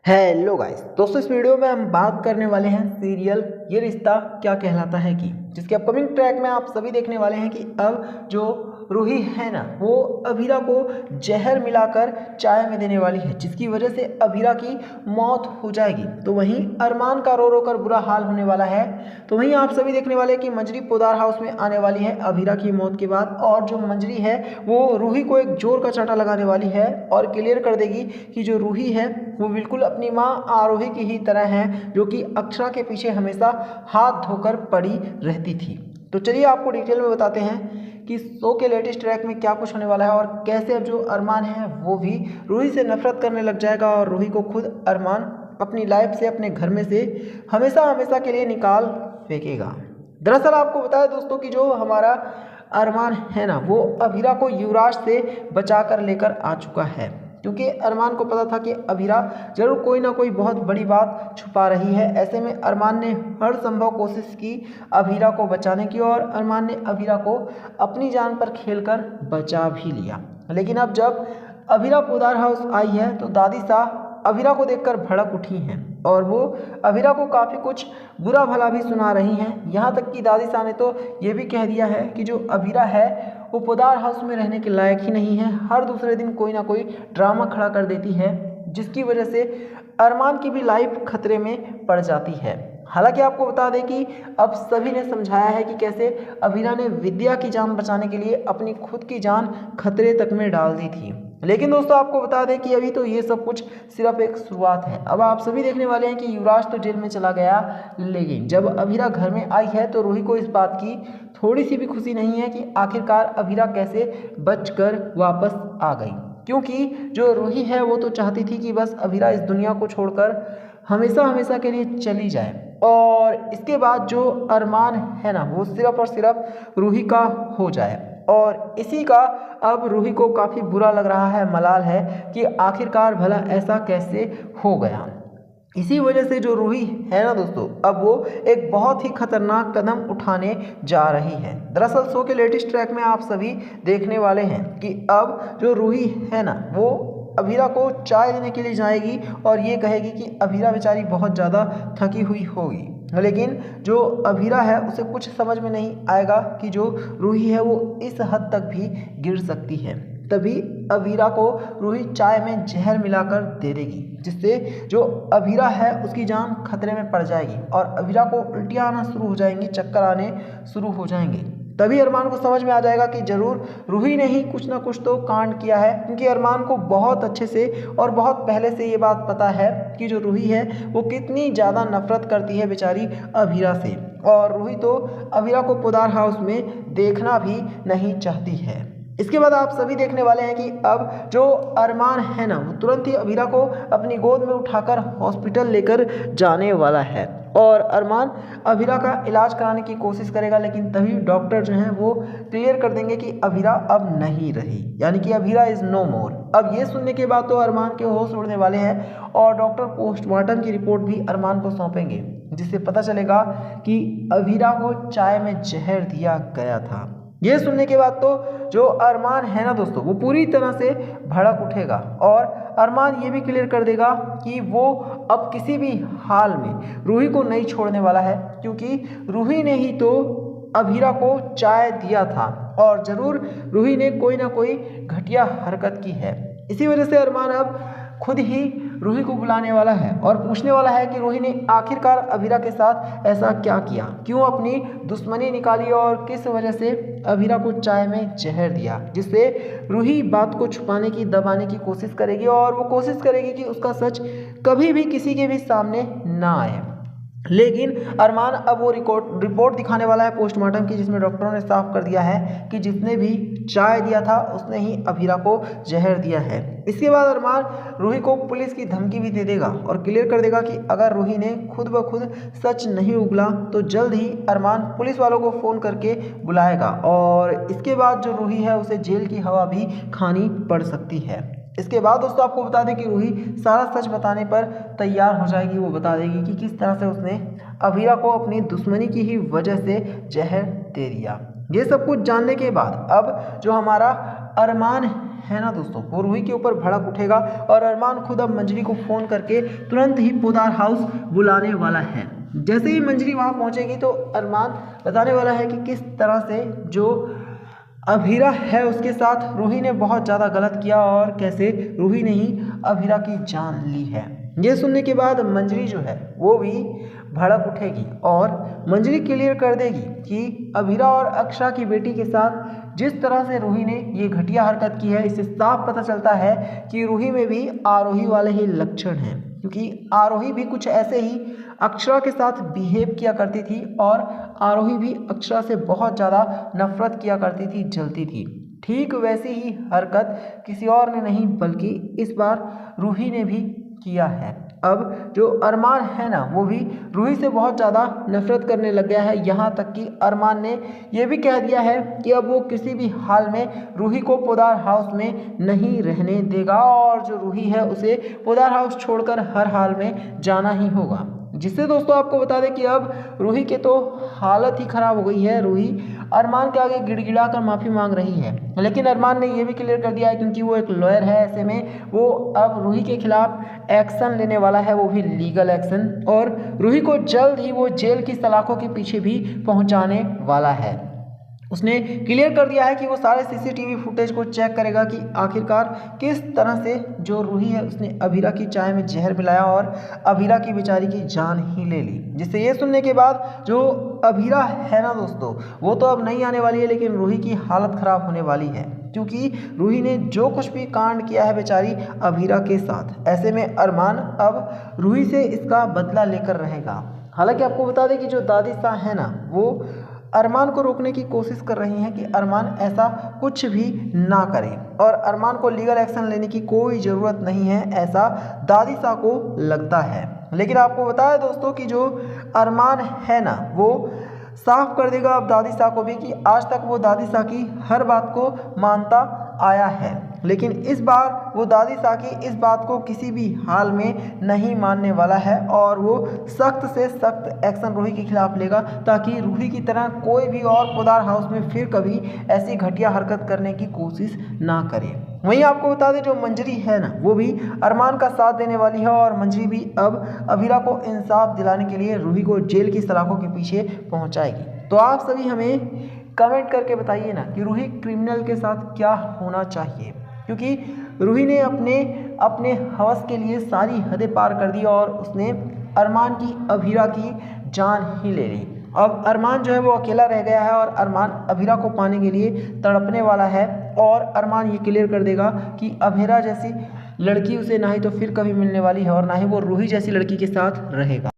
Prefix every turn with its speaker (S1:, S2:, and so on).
S1: Hello guys दोस्तों, इस video में हम बात करने वाले हैं सीरियल ये रिश्ता क्या कहलाता है की जिसके अपकमिंग ट्रैक में आप सभी देखने वाले हैं कि अब जो रूही है ना वो अभीरा को जहर मिलाकर चाय में देने वाली है, जिसकी वजह से अभीरा की मौत हो जाएगी। तो वहीं अरमान का रो रो कर बुरा हाल होने वाला है। तो वहीं आप सभी देखने वाले कि मंजरी पोदार हाउस में आने वाली है अभीरा की मौत के बाद, और जो मंजरी है वो रूही को एक जोर का चांटा लगाने वाली है और क्लियर कर देगी कि जो रूही है वो बिल्कुल अपनी माँ आरोही की ही तरह है, जो कि अक्षरा के पीछे हमेशा हाथ धोकर पड़ी रहती थी। तो चलिए आपको डिटेल में बताते हैं कि शो के लेटेस्ट ट्रैक में क्या कुछ होने वाला है और कैसे अब जो अरमान है वो भी रूही से नफरत करने लग जाएगा और रूही को खुद अरमान अपनी लाइफ से, अपने घर में से हमेशा हमेशा के लिए निकाल फेंकेगा। दरअसल आपको बताया दोस्तों कि जो हमारा अरमान है ना वो अभीरा को युवराज से बचा कर लेकर आ चुका है, क्योंकि अरमान को पता था कि अभीरा जरूर कोई ना कोई बहुत बड़ी बात छुपा रही है। ऐसे में अरमान ने हर संभव कोशिश की अभीरा को बचाने की और अरमान ने अभीरा को अपनी जान पर खेलकर बचा भी लिया। लेकिन अब जब अभीरा पोदार हाउस आई है तो दादी साहब अभीरा को देखकर भड़क उठी हैं और वो अभीरा को काफ़ी कुछ बुरा भला भी सुना रही हैं। यहाँ तक कि दादी साहब ने तो ये भी कह दिया है कि जो अभीरा है वो पोदार हाउस में रहने के लायक ही नहीं है। हर दूसरे दिन कोई ना कोई ड्रामा खड़ा कर देती है, जिसकी वजह से अरमान की भी लाइफ खतरे में पड़ जाती है। हालांकि आपको बता दें कि अब सभी ने समझाया है कि कैसे अभीरा ने विद्या की जान बचाने के लिए अपनी खुद की जान खतरे तक में डाल दी थी। लेकिन दोस्तों आपको बता दें कि अभी तो ये सब कुछ सिर्फ एक शुरुआत है। अब आप सभी देखने वाले हैं कि युवराज तो जेल में चला गया, लेकिन जब अभीरा घर में आई है तो रूही को इस बात की थोड़ी सी भी खुशी नहीं है कि आखिरकार अभीरा कैसे बचकर वापस आ गई, क्योंकि जो रूही है वो तो चाहती थी कि बस अभीरा इस दुनिया को छोड़कर हमेशा हमेशा के लिए चली जाए और इसके बाद जो अरमान है ना वो सिर्फ और सिर्फ रूही का हो जाए। और इसी का अब रूही को काफ़ी बुरा लग रहा है, मलाल है कि आखिरकार भला ऐसा कैसे हो गया। इसी वजह से जो रूही है ना दोस्तों अब वो एक बहुत ही खतरनाक कदम उठाने जा रही है। दरअसल शो के लेटेस्ट ट्रैक में आप सभी देखने वाले हैं कि अब जो रूही है ना वो अभीरा को चाय देने के लिए जाएगी और ये कहेगी कि अभीरा बेचारी बहुत ज़्यादा थकी हुई होगी। लेकिन जो अभीरा है उसे कुछ समझ में नहीं आएगा कि जो रूही है वो इस हद तक भी गिर सकती है। तभी अभीरा को रूही चाय में जहर मिलाकर दे देगी, जिससे जो अभीरा है उसकी जान खतरे में पड़ जाएगी और अभीरा को उल्टियाँ आना शुरू हो जाएंगी, चक्कर आने शुरू हो जाएंगे। तभी अरमान को समझ में आ जाएगा कि ज़रूर रूही ने ही कुछ ना कुछ तो कांड किया है, क्योंकि अरमान को बहुत अच्छे से और बहुत पहले से ये बात पता है कि जो रूही है वो कितनी ज़्यादा नफरत करती है बेचारी अभीरा से, और रूही तो अभीरा को पोदार हाउस में देखना भी नहीं चाहती है। इसके बाद आप सभी देखने वाले हैं कि अब जो अरमान है ना वो तुरंत ही अभीरा को अपनी गोद में उठाकर हॉस्पिटल लेकर जाने वाला है और अरमान अभीरा का इलाज कराने की कोशिश करेगा। लेकिन तभी डॉक्टर जो हैं वो क्लियर कर देंगे कि अभीरा अब नहीं रही, यानी कि अभीरा इज़ नो मोर। अब ये सुनने के बाद तो अरमान के होश उड़ने वाले हैं और डॉक्टर पोस्टमार्टम की रिपोर्ट भी अरमान को सौंपेंगे, जिससे पता चलेगा कि अभीरा को चाय में जहर दिया गया था। ये सुनने के बाद तो जो अरमान है ना दोस्तों वो पूरी तरह से भड़क उठेगा और अरमान ये भी क्लियर कर देगा कि वो अब किसी भी हाल में रूही को नहीं छोड़ने वाला है, क्योंकि रूही ने ही तो अभीरा को चाय दिया था और ज़रूर रूही ने कोई ना कोई घटिया हरकत की है। इसी वजह से अरमान अब खुद ही रूही को बुलाने वाला है और पूछने वाला है कि रूही ने आखिरकार अभीरा के साथ ऐसा क्या किया, क्यों अपनी दुश्मनी निकाली और किस वजह से अभीरा को चाय में जहर दिया, जिससे रूही बात को छुपाने की, दबाने की कोशिश करेगी और वो कोशिश करेगी कि उसका सच कभी भी किसी के भी सामने ना आए। लेकिन अरमान अब वो रिपोर्ट दिखाने वाला है पोस्टमार्टम की, जिसमें डॉक्टरों ने साफ कर दिया है कि जिसने भी चाय दिया था उसने ही अभीरा को जहर दिया है। इसके बाद अरमान रूही को पुलिस की धमकी भी दे देगा और क्लियर कर देगा कि अगर रूही ने खुद ब खुद सच नहीं उगला तो जल्द ही अरमान पुलिस वालों को फ़ोन करके बुलाएगा और इसके बाद जो रूही है उसे जेल की हवा भी खानी पड़ सकती है। इसके बाद दोस्तों आपको बता दें कि रूही सारा सच बताने पर तैयार हो जाएगी। वो बता देगी कि किस तरह से उसने अभीरा को अपनी दुश्मनी की ही वजह से जहर दे दिया। ये सब कुछ जानने के बाद अब जो हमारा अरमान है ना दोस्तों, वो रूही के ऊपर भड़क उठेगा और अरमान खुद अब मंजरी को फ़ोन करके तुरंत ही पोदार हाउस बुलाने वाला है। जैसे ही मंजरी वहाँ पहुँचेगी तो अरमान बताने वाला है कि किस तरह से जो अभीरा है उसके साथ रूही ने बहुत ज़्यादा गलत किया और कैसे रूही ने ही अभीरा की जान ली है। ये सुनने के बाद मंजरी जो है वो भी भड़क उठेगी और मंजरी क्लियर कर देगी कि अभीरा और अक्षा की बेटी के साथ जिस तरह से रूही ने ये घटिया हरकत की है, इससे साफ पता चलता है कि रूही में भी आरोही वाले ही लक्षण हैं, क्योंकि आरोही भी कुछ ऐसे ही अक्षरा के साथ बिहेव किया करती थी और आरोही भी अक्षरा से बहुत ज़्यादा नफरत किया करती थी, जलती थी। ठीक वैसी ही हरकत किसी और ने नहीं बल्कि इस बार रूही ने भी किया है। अब जो अरमान है ना वो भी रूही से बहुत ज़्यादा नफरत करने लग गया है, यहाँ तक कि अरमान ने ये भी कह दिया है कि अब वो किसी भी हाल में रूही को पोदार हाउस में नहीं रहने देगा और जो रूही है उसे पोदार हाउस छोड़कर हर हाल में जाना ही होगा। जिससे दोस्तों आपको बता दें कि अब रूही के तो हालत ही ख़राब हो गई है। रूही अरमान के आगे गिड़गिड़ा कर माफ़ी मांग रही है, लेकिन अरमान ने यह भी क्लियर कर दिया है क्योंकि वो एक लॉयर है, ऐसे में वो अब रूही के खिलाफ एक्शन लेने वाला है, वो भी लीगल एक्शन, और रूही को जल्द ही वो जेल की सलाखों के पीछे भी पहुंचाने वाला है। उसने क्लियर कर दिया है कि वो सारे सीसीटीवी फुटेज को चेक करेगा कि आखिरकार किस तरह से जो रूही है उसने अभीरा की चाय में जहर मिलाया और अभीरा की बेचारी की जान ही ले ली। जिससे ये सुनने के बाद जो अभीरा है ना दोस्तों वो तो अब नहीं आने वाली है, लेकिन रूही की हालत ख़राब होने वाली है, क्योंकि रूही ने जो कुछ भी कांड किया है बेचारी अभीरा के साथ। ऐसे में अरमान अब रूही से इसका बदला लेकर रहेगा। हालांकि आपको बता दें कि जो दादी साहब है ना वो अरमान को रोकने की कोशिश कर रही हैं कि अरमान ऐसा कुछ भी ना करे और अरमान को लीगल एक्शन लेने की कोई ज़रूरत नहीं है, ऐसा दादी सा को लगता है। लेकिन आपको बताया दोस्तों कि जो अरमान है ना वो साफ कर देगा अब दादी सा को भी कि आज तक वो दादी सा की हर बात को मानता आया है, लेकिन इस बार वो दादी सा की इस बात को किसी भी हाल में नहीं मानने वाला है और वो सख्त से सख्त एक्शन रूही के खिलाफ लेगा ताकि रूही की तरह कोई भी और पोदार हाउस में फिर कभी ऐसी घटिया हरकत करने की कोशिश ना करे। वहीं आपको बता दें जो मंजरी है ना वो भी अरमान का साथ देने वाली है और मंजरी भी अब अभीरा को इंसाफ दिलाने के लिए रूही को जेल की सलाखों के पीछे पहुंचाएगी। तो आप सभी हमें कमेंट करके बताइए ना कि रूही क्रिमिनल के साथ क्या होना चाहिए, क्योंकि रूही ने अपने हवस के लिए सारी हदें पार कर दी और उसने अरमान की अभीरा की जान ही ले ली। अब अरमान जो है वो अकेला रह गया है और अरमान अभीरा को पाने के लिए तड़पने वाला है और अरमान ये क्लियर कर देगा कि अभीरा जैसी लड़की उसे ना ही तो फिर कभी मिलने वाली है और ना ही वो रूही जैसी लड़की के साथ रहेगा।